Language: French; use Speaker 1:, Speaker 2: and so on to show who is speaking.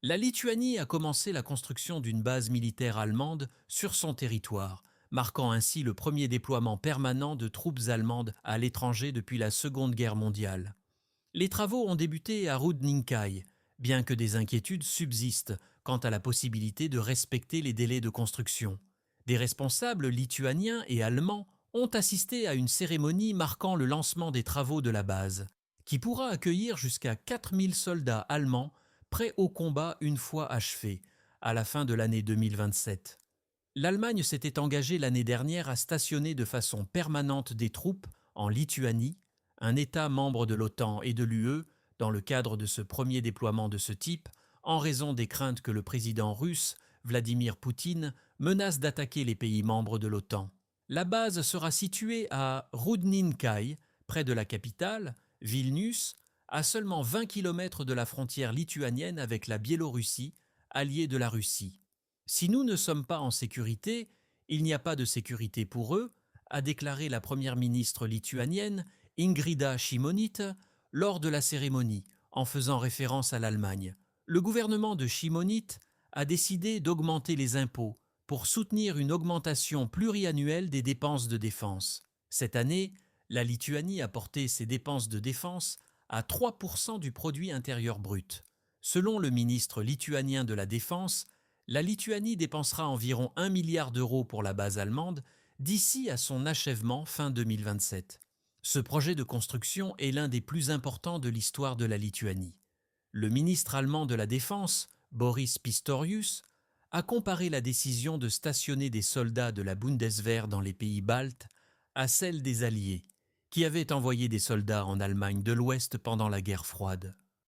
Speaker 1: La Lituanie a commencé la construction d'une base militaire allemande sur son territoire, marquant ainsi le premier déploiement permanent de troupes allemandes à l'étranger depuis la Seconde Guerre mondiale. Les travaux ont débuté à Rudninkai, bien que des inquiétudes subsistent quant à la possibilité de respecter les délais de construction. Des responsables lituaniens et allemands ont assisté à une cérémonie marquant le lancement des travaux de la base, qui pourra accueillir jusqu'à 4000 soldats allemands prêts au combat une fois achevés, à la fin de l'année 2027. L'Allemagne s'était engagée l'année dernière à stationner de façon permanente des troupes en Lituanie, un État membre de l'OTAN et de l'UE, dans le cadre de ce premier déploiement de ce type, en raison des craintes que le président russe, Vladimir Poutine, menace d'attaquer les pays membres de l'OTAN. La base sera située à Rudninkai, près de la capitale, Vilnius, à seulement 20 km de la frontière lituanienne avec la Biélorussie, alliée de la Russie. Si nous ne sommes pas en sécurité, il n'y a pas de sécurité pour eux, a déclaré la première ministre lituanienne Ingrida Šimonytė lors de la cérémonie, en faisant référence à l'Allemagne. Le gouvernement de Šimonytė a décidé d'augmenter les impôts pour soutenir une augmentation pluriannuelle des dépenses de défense. Cette année, la Lituanie a porté ses dépenses de défense à 3% du produit intérieur brut. Selon le ministre lituanien de la Défense, la Lituanie dépensera environ 1 milliard d'euros pour la base allemande d'ici à son achèvement fin 2027. Ce projet de construction est l'un des plus importants de l'histoire de la Lituanie. Le ministre allemand de la Défense, Boris Pistorius, a comparé la décision de stationner des soldats de la Bundeswehr dans les pays baltes à celle des Alliés, qui avaient envoyé des soldats en Allemagne de l'Ouest pendant la guerre froide.